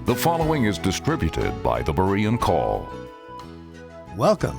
The following is distributed by the Berean Call. Welcome.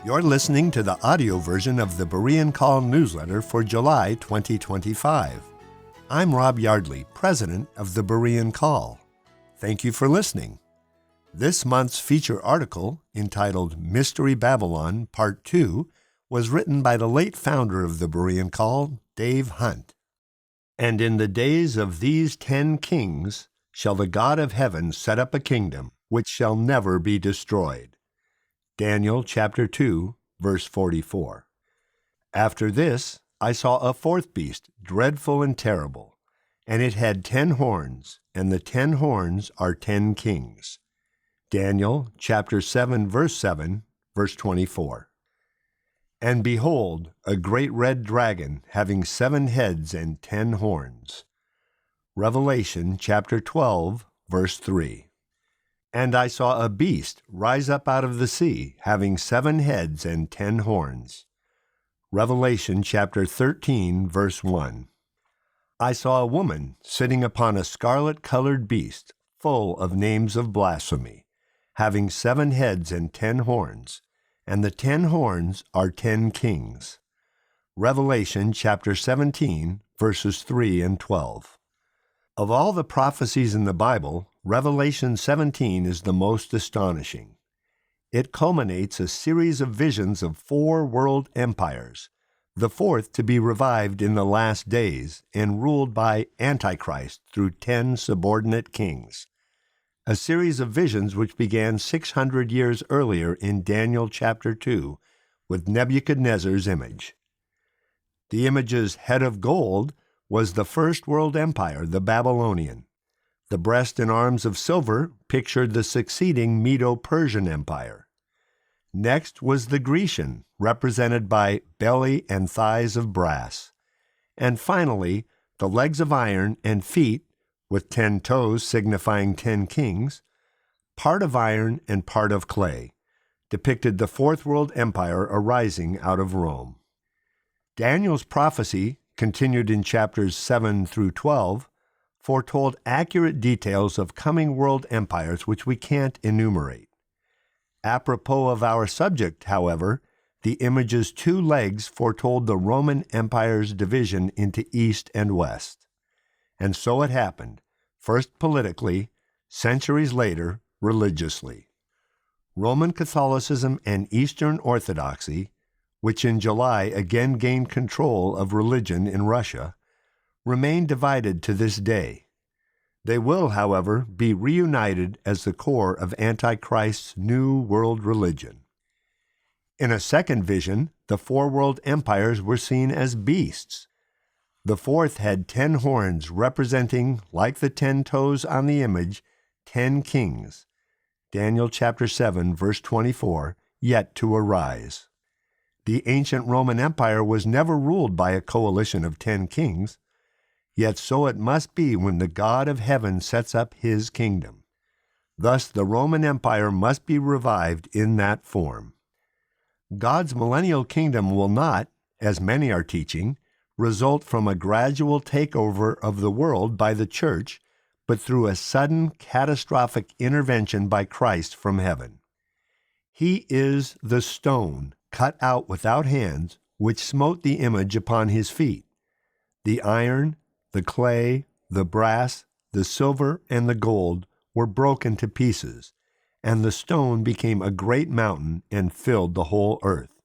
You're listening to the audio version of the Berean Call newsletter for July 2025. I'm Rob Yardley, president of the Berean Call. Thank you for listening. This month's feature article, entitled Mystery Babylon Part 2, was written by the late founder of the Berean Call, Dave Hunt. And in the days of these 10 kings shall the God of heaven set up a kingdom which shall never be destroyed. Daniel chapter 2, verse 44. After this I saw a fourth beast, dreadful and terrible, and it had 10 horns, and the 10 horns are 10 kings. Daniel chapter 7, verse 7, verse 24. And behold, a great red dragon, having 7 heads and 10 horns. Revelation chapter 12, verse 3. And I saw a beast rise up out of the sea, having 7 heads and 10 horns. Revelation chapter 13, verse 1. I saw a woman sitting upon a scarlet-colored beast, full of names of blasphemy, having 7 heads and 10 horns, and the 10 horns are 10 kings. Revelation chapter 17, verses 3 and 12. Of all the prophecies in the Bible, Revelation 17 is the most astonishing. It culminates a series of visions of 4 world empires, the fourth to be revived in the last days and ruled by Antichrist through 10 subordinate kings. A series of visions which began 600 years earlier in Daniel chapter 2 with Nebuchadnezzar's image. The image's head of gold was the first world empire, the Babylonian. The breast and arms of silver pictured the succeeding Medo-Persian Empire. Next was the Grecian, represented by belly and thighs of brass. And finally, the legs of iron and feet, with 10 toes signifying 10 kings, part of iron and part of clay, depicted the fourth world empire arising out of Rome. Daniel's prophecy, continued in chapters 7 through 12, foretold accurate details of coming world empires which we can't enumerate. Apropos of our subject, however, the image's 2 legs foretold the Roman Empire's division into East and West. And so it happened, first politically, centuries later, religiously. Roman Catholicism and Eastern Orthodoxy, which in July again gained control of religion in Russia, remain divided to this day. They will, however, be reunited as the core of Antichrist's new world religion. In a second vision, the 4 world empires were seen as beasts. The fourth had 10 horns representing, like the 10 toes on the image, 10 kings. Daniel chapter 7, verse 24, yet to arise. The ancient Roman Empire was never ruled by a coalition of 10 kings, yet so it must be when the God of heaven sets up his kingdom. Thus the Roman Empire must be revived in that form. God's millennial kingdom will not, as many are teaching, result from a gradual takeover of the world by the church, but through a sudden catastrophic intervention by Christ from heaven. He is the stone cut out without hands, which smote the image upon his feet. The iron, the clay, the brass, the silver, and the gold were broken to pieces, and the stone became a great mountain and filled the whole earth.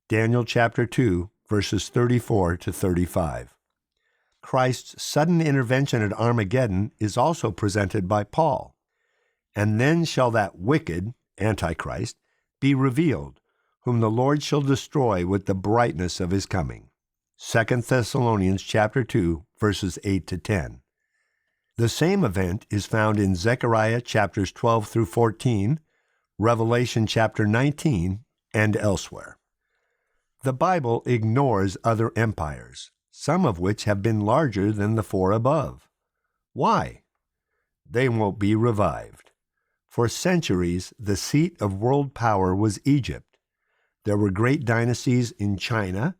Daniel chapter 2, verses 34 to 35. Christ's sudden intervention at Armageddon is also presented by Paul. And then shall that wicked, Antichrist, be revealed, whom the Lord shall destroy with the brightness of his coming. 2 Thessalonians chapter 2, verses 8 to 10. The same event is found in Zechariah chapters 12 through 14, Revelation chapter 19, and elsewhere. The Bible ignores other empires, some of which have been larger than the 4 above. Why? They won't be revived. For centuries, the seat of world power was Egypt. There were great dynasties in China,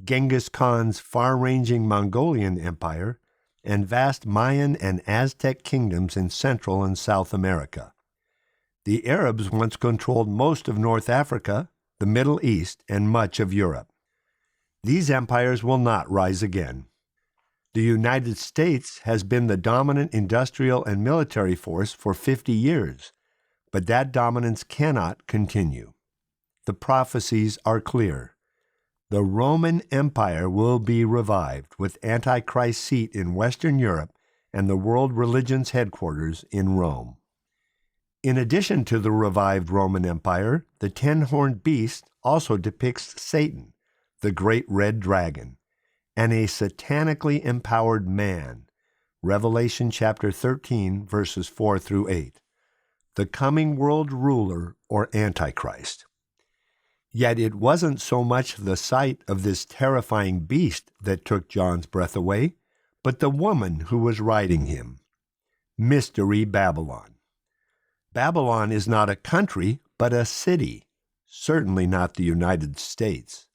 Genghis Khan's far-ranging Mongolian Empire, and vast Mayan and Aztec kingdoms in Central and South America. The Arabs once controlled most of North Africa, the Middle East, and much of Europe. These empires will not rise again. The United States has been the dominant industrial and military force for 50 years, but that dominance cannot continue. The prophecies are clear. The Roman Empire will be revived, with Antichrist's seat in Western Europe and the world religion's headquarters in Rome. In addition to the revived Roman Empire, the ten-horned beast also depicts Satan, the great red dragon, and a satanically empowered man, Revelation chapter 13, verses 4 through 8, the coming world ruler or Antichrist. Yet it wasn't so much the sight of this terrifying beast that took John's breath away, but the woman who was riding him. Mystery Babylon. Babylon is not a country, but a city, certainly not the United States.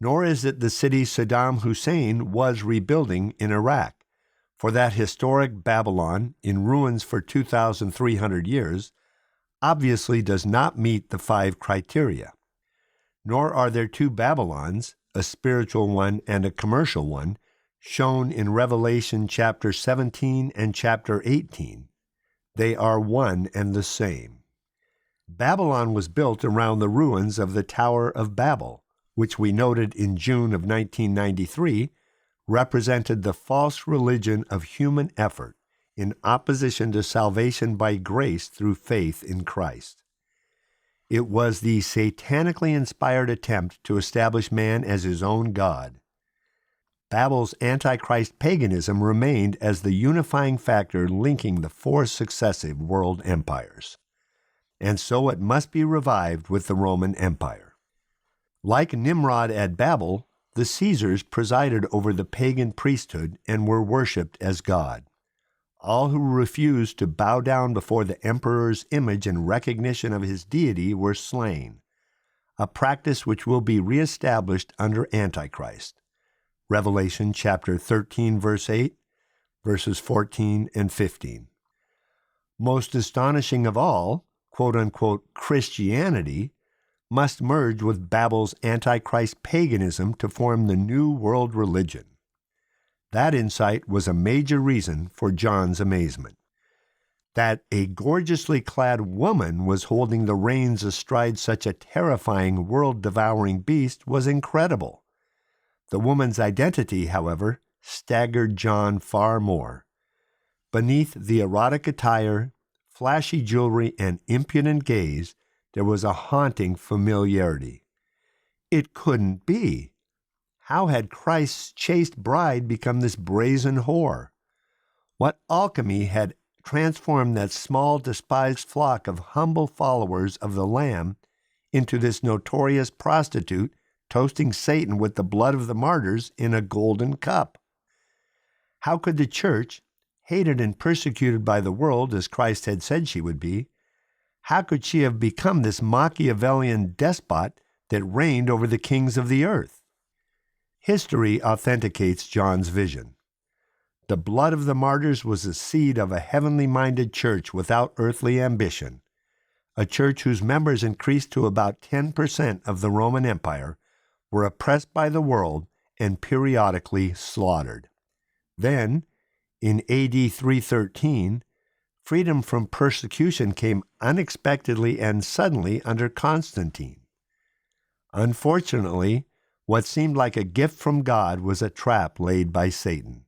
Nor is it the city Saddam Hussein was rebuilding in Iraq, for that historic Babylon, in ruins for 2,300 years, obviously does not meet the 5 criteria. Nor are there 2 Babylons, a spiritual one and a commercial one, shown in Revelation chapter 17 and chapter 18. They are one and the same. Babylon was built around the ruins of the Tower of Babel, which we noted in June of 1993, represented the false religion of human effort in opposition to salvation by grace through faith in Christ. It was the satanically inspired attempt to establish man as his own God. Babel's Antichrist paganism remained as the unifying factor linking the 4 successive world empires. And so it must be revived with the Roman Empire. Like Nimrod at Babel, the Caesars presided over the pagan priesthood and were worshipped as God. All who refused to bow down before the emperor's image in recognition of his deity were slain, a practice which will be reestablished under Antichrist. Revelation chapter 13, verse 8, verses 14 and 15. Most astonishing of all, quote-unquote Christianity, must merge with Babel's Antichrist paganism to form the new world religion. That insight was a major reason for John's amazement. That a gorgeously clad woman was holding the reins astride such a terrifying, world-devouring beast was incredible. The woman's identity, however, staggered John far more. Beneath the erotic attire, flashy jewelry, and impudent gaze, there was a haunting familiarity. It couldn't be. How had Christ's chaste bride become this brazen whore? What alchemy had transformed that small, despised flock of humble followers of the Lamb into this notorious prostitute toasting Satan with the blood of the martyrs in a golden cup? How could the church, hated and persecuted by the world as Christ had said she would be, how could she have become this Machiavellian despot that reigned over the kings of the earth? History authenticates John's vision. The blood of the martyrs was the seed of a heavenly-minded church without earthly ambition, a church whose members increased to about 10% of the Roman Empire, were oppressed by the world and periodically slaughtered. Then, in AD 313, freedom from persecution came unexpectedly and suddenly under Constantine. Unfortunately, what seemed like a gift from God was a trap laid by Satan.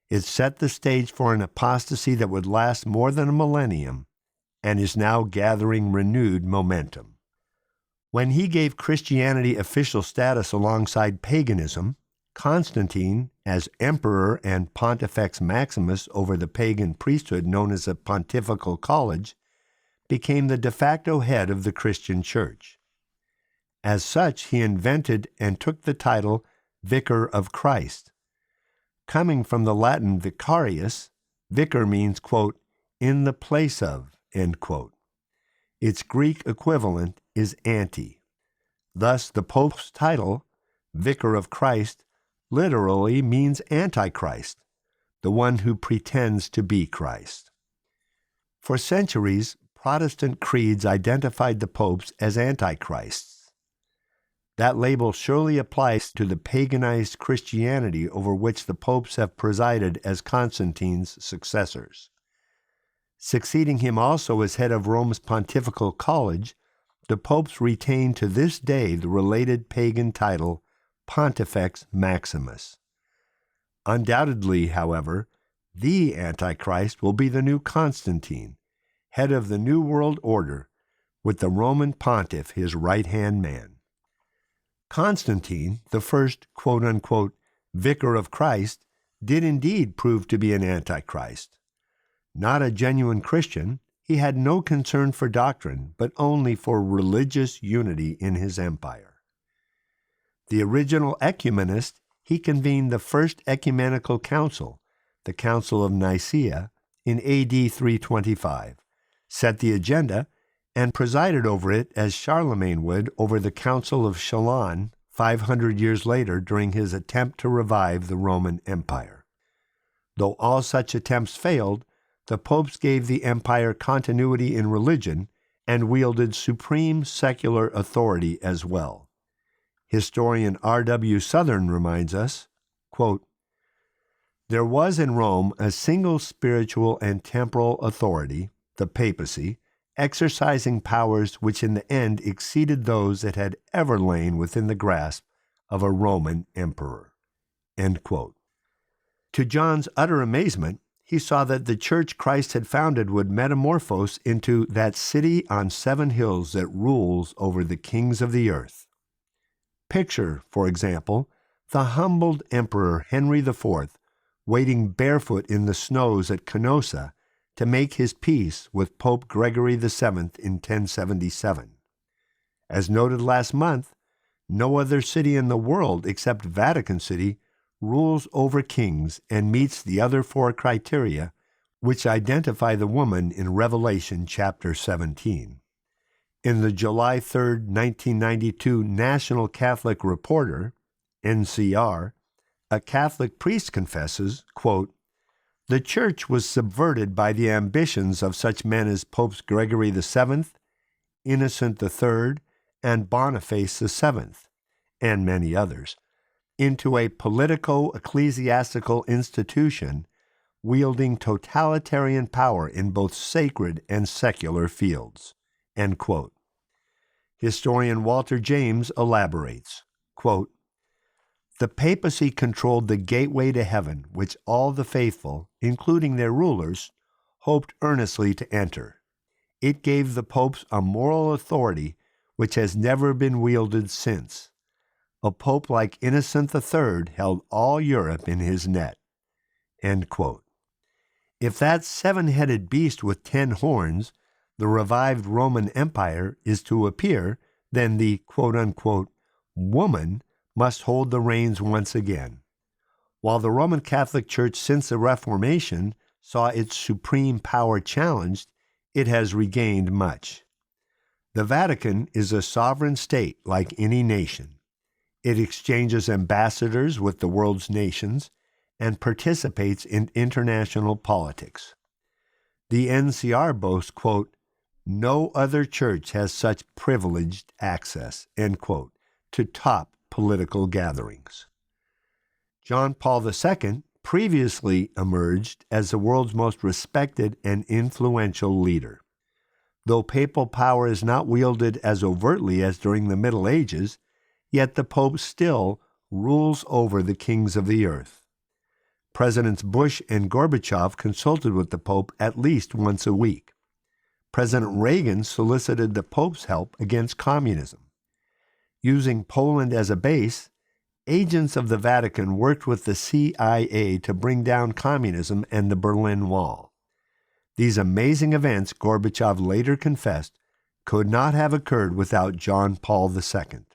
It set the stage for an apostasy that would last more than a millennium and is now gathering renewed momentum. When he gave Christianity official status alongside paganism, Constantine, as emperor and Pontifex Maximus over the pagan priesthood known as a pontifical college, became the de facto head of the Christian church. As such, he invented and took the title Vicar of Christ. Coming from the Latin vicarius, vicar means, quote, in the place of, end quote. Its Greek equivalent is anti. Thus, the Pope's title, Vicar of Christ, literally means Antichrist, the one who pretends to be Christ. For centuries, Protestant creeds identified the popes as antichrists. That label surely applies to the paganized Christianity over which the popes have presided as Constantine's successors. Succeeding him also as head of Rome's pontifical college, the popes retain to this day the related pagan title Pontifex Maximus. Undoubtedly, however, the Antichrist will be the new Constantine, head of the New World Order, with the Roman pontiff his right-hand man. Constantine, the first quote-unquote vicar of Christ, did indeed prove to be an antichrist. Not a genuine Christian, he had no concern for doctrine, but only for religious unity in his empire. The original ecumenist, he convened the First Ecumenical Council, the Council of Nicaea, in AD 325, set the agenda, and presided over it as Charlemagne would over the Council of Chalon 500 years later during his attempt to revive the Roman Empire. Though all such attempts failed, the popes gave the empire continuity in religion and wielded supreme secular authority as well. Historian R.W. Southern reminds us, quote, "There was in Rome a single spiritual and temporal authority, the papacy, exercising powers which in the end exceeded those that had ever lain within the grasp of a Roman emperor." End quote. To John's utter amazement, he saw that the church Christ had founded would metamorphose into that city on 7 hills that rules over the kings of the earth. Picture, for example, the humbled Emperor Henry IV wading barefoot in the snows at Canossa to make his peace with Pope Gregory VII in 1077. As noted last month, no other city in the world except Vatican City rules over kings and meets the other 4 criteria which identify the woman in Revelation chapter 17. In the July 3, 1992 National Catholic Reporter, NCR, a Catholic priest confesses, quote, "The Church was subverted by the ambitions of such men as Popes Gregory VII, Innocent III, and Boniface VII, and many others, into a politico-ecclesiastical institution wielding totalitarian power in both sacred and secular fields." End quote. Historian Walter James elaborates, quote, "The papacy controlled the gateway to heaven, which all the faithful, including their rulers, hoped earnestly to enter. It gave the popes a moral authority which has never been wielded since. A pope like Innocent III held all Europe in his net." End quote. If that 7-headed beast with 10 horns, the revived Roman Empire, is to appear, then the quote-unquote woman must hold the reins once again. While the Roman Catholic Church since the Reformation saw its supreme power challenged, it has regained much. The Vatican is a sovereign state like any nation. It exchanges ambassadors with the world's nations and participates in international politics. The NCR boasts, quote, "No other church has such privileged access," end quote, to top political gatherings. John Paul II previously emerged as the world's most respected and influential leader. Though papal power is not wielded as overtly as during the Middle Ages, yet the Pope still rules over the kings of the earth. Presidents Bush and Gorbachev consulted with the Pope at least once a week. President Reagan solicited the Pope's help against communism. Using Poland as a base, agents of the Vatican worked with the CIA to bring down communism and the Berlin Wall. These amazing events, Gorbachev later confessed, could not have occurred without John Paul II.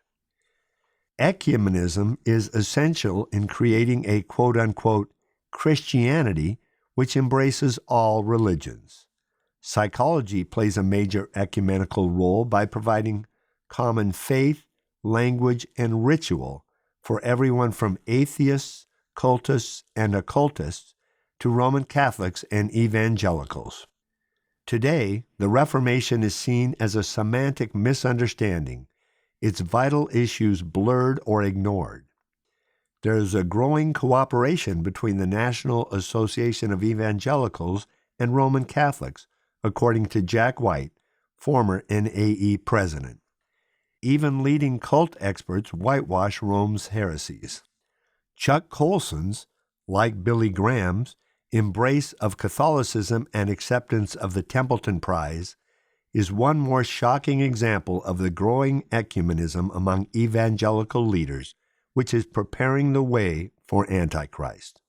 Ecumenism is essential in creating a quote-unquote Christianity which embraces all religions. Psychology plays a major ecumenical role by providing common faith, language, and ritual for everyone from atheists, cultists, and occultists to Roman Catholics and evangelicals. Today, the Reformation is seen as a semantic misunderstanding, its vital issues blurred or ignored. There is a growing cooperation between the National Association of Evangelicals and Roman Catholics, according to Jack White, former NAE president. Even leading cult experts whitewash Rome's heresies. Chuck Colson's, like Billy Graham's, embrace of Catholicism and acceptance of the Templeton Prize is one more shocking example of the growing ecumenism among evangelical leaders, which is preparing the way for Antichrist.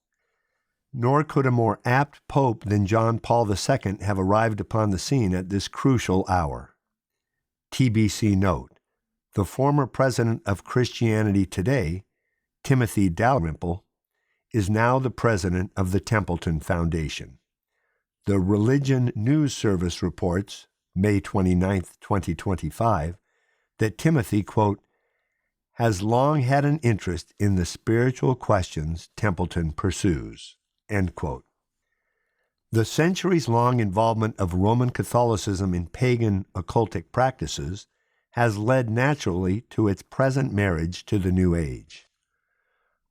Nor could a more apt pope than John Paul II have arrived upon the scene at this crucial hour. TBC note: the former president of Christianity Today, Timothy Dalrymple, is now the president of the Templeton Foundation. The Religion News Service reports, May 29, 2025, that Timothy, quote, has long had an interest in the spiritual questions Templeton pursues, end quote. The centuries-long involvement of Roman Catholicism in pagan occultic practices has led naturally to its present marriage to the New Age.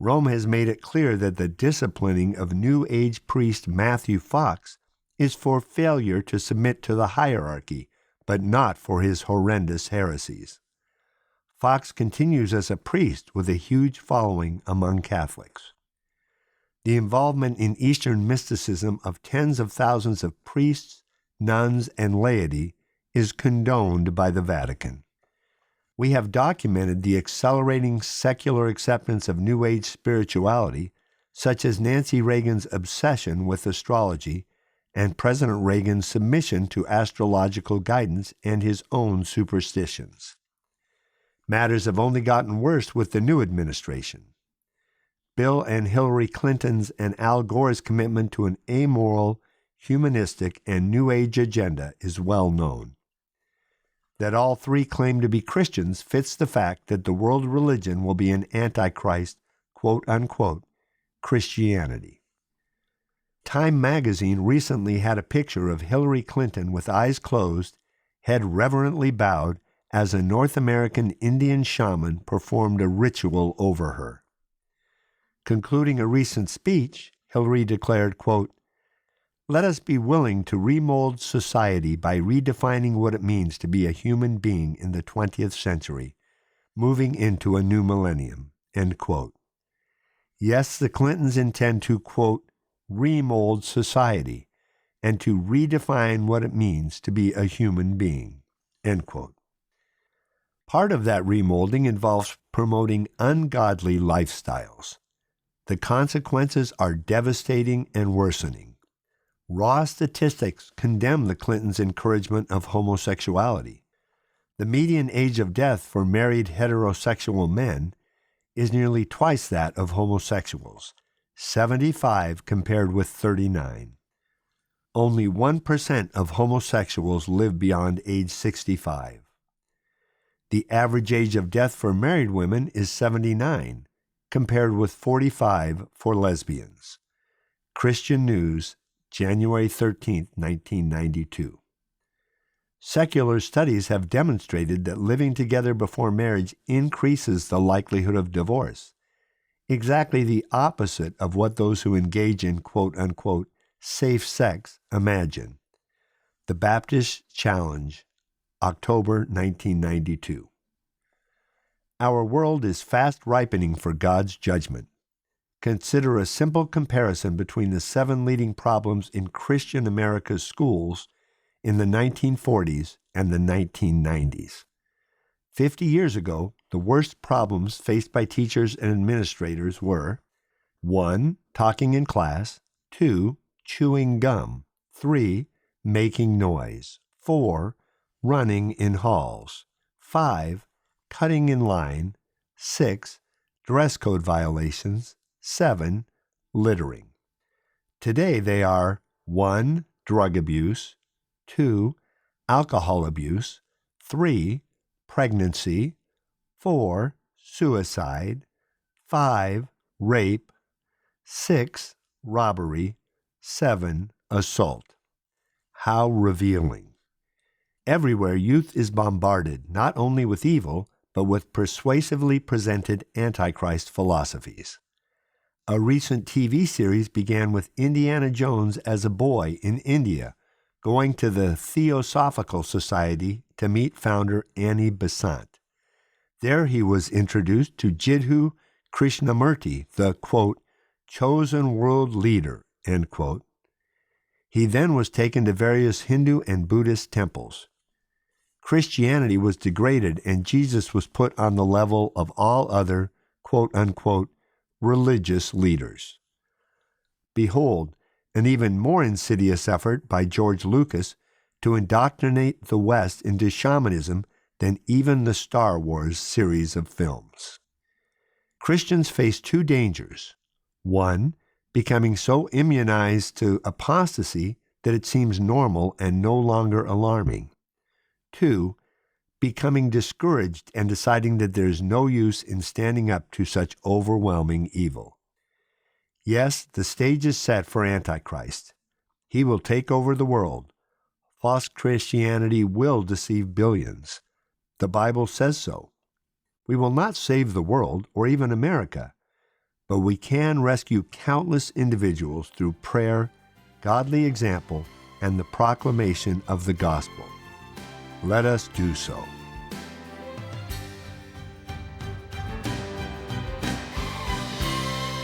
Rome has made it clear that the disciplining of New Age priest Matthew Fox is for failure to submit to the hierarchy, but not for his horrendous heresies. Fox continues as a priest with a huge following among Catholics. The involvement in Eastern mysticism of tens of thousands of priests, nuns, and laity is condoned by the Vatican. We have documented the accelerating secular acceptance of New Age spirituality, such as Nancy Reagan's obsession with astrology and President Reagan's submission to astrological guidance and his own superstitions. Matters have only gotten worse with the new administration. Bill and Hillary Clinton's and Al Gore's commitment to an amoral, humanistic, and New Age agenda is well known. That all three claim to be Christians fits the fact that the world religion will be an Antichrist, quote-unquote, Christianity. Time magazine recently had a picture of Hillary Clinton with eyes closed, head reverently bowed, as a North American Indian shaman performed a ritual over her. Concluding a recent speech, Hillary declared, quote, let us be willing to remold society by redefining what it means to be a human being in the 20th century, moving into a new millennium, end quote. Yes, the Clintons intend to, quote, remold society and to redefine what it means to be a human being, end quote. Part of that remolding involves promoting ungodly lifestyles. The consequences are devastating and worsening. Raw statistics condemn the Clintons' encouragement of homosexuality. The median age of death for married heterosexual men is nearly twice that of homosexuals, 75 compared with 39. Only 1% of homosexuals live beyond age 65. The average age of death for married women is 79, compared with 45 for lesbians. Christian News, January 13, 1992. Secular studies have demonstrated that living together before marriage increases the likelihood of divorce, exactly the opposite of what those who engage in quote-unquote safe sex imagine. The Baptist Challenge, October 1992. Our world is fast ripening for God's judgment. Consider a simple comparison between the 7 leading problems in Christian America's schools in the 1940s and the 1990s. 50 years ago, the worst problems faced by teachers and administrators were 1. Talking in class, 2. Chewing gum, 3. Making noise, 4. Running in halls, 5. Cutting in line, 6. Dress code violations, 7. Littering. Today they are 1. Drug abuse, 2. Alcohol abuse, 3. Pregnancy, 4. Suicide, 5. Rape, 6. Robbery, 7. Assault. How revealing. Everywhere youth is bombarded not only with evil, but with persuasively presented Antichrist philosophies. A recent TV series began with Indiana Jones as a boy in India, going to the Theosophical Society to meet founder Annie Besant. There he was introduced to Jiddu Krishnamurti, the, quote, chosen world leader, end quote. He then was taken to various Hindu and Buddhist temples. Christianity was degraded and Jesus was put on the level of all other, quote-unquote, religious leaders. Behold, an even more insidious effort by George Lucas to indoctrinate the West into shamanism than even the Star Wars series of films. Christians face two dangers. One, becoming so immunized to apostasy that it seems normal and no longer alarming. 2. Becoming discouraged and deciding that there is no use in standing up to such overwhelming evil. Yes, the stage is set for Antichrist. He will take over the world. False Christianity will deceive billions. The Bible says so. We will not save the world or even America, but we can rescue countless individuals through prayer, godly example, and the proclamation of the gospel. Let us do so.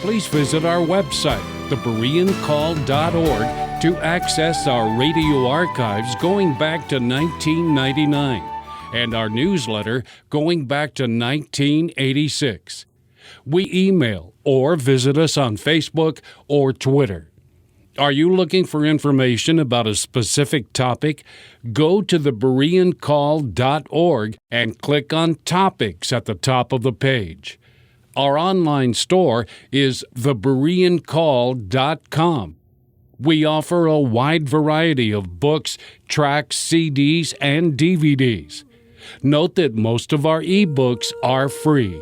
Please visit our website, thebereancall.org, to access our radio archives going back to 1999 and our newsletter going back to 1986. We email or visit us on Facebook or Twitter. Are you looking for information about a specific topic? Go to thebereancall.org and click on Topics at the top of the page. Our online store is thebereancall.com. We offer a wide variety of books, tracts, CDs, and DVDs. Note that most of our ebooks are free.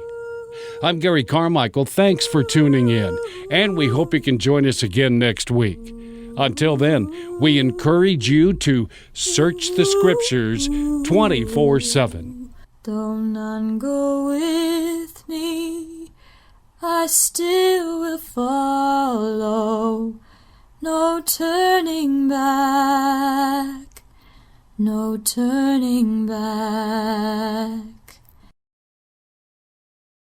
I'm Gary Carmichael. Thanks for tuning in, and we hope you can join us again next week. Until then, we encourage you to search the Scriptures 24/7. Though none go with me, I still will follow. No turning back, no turning back.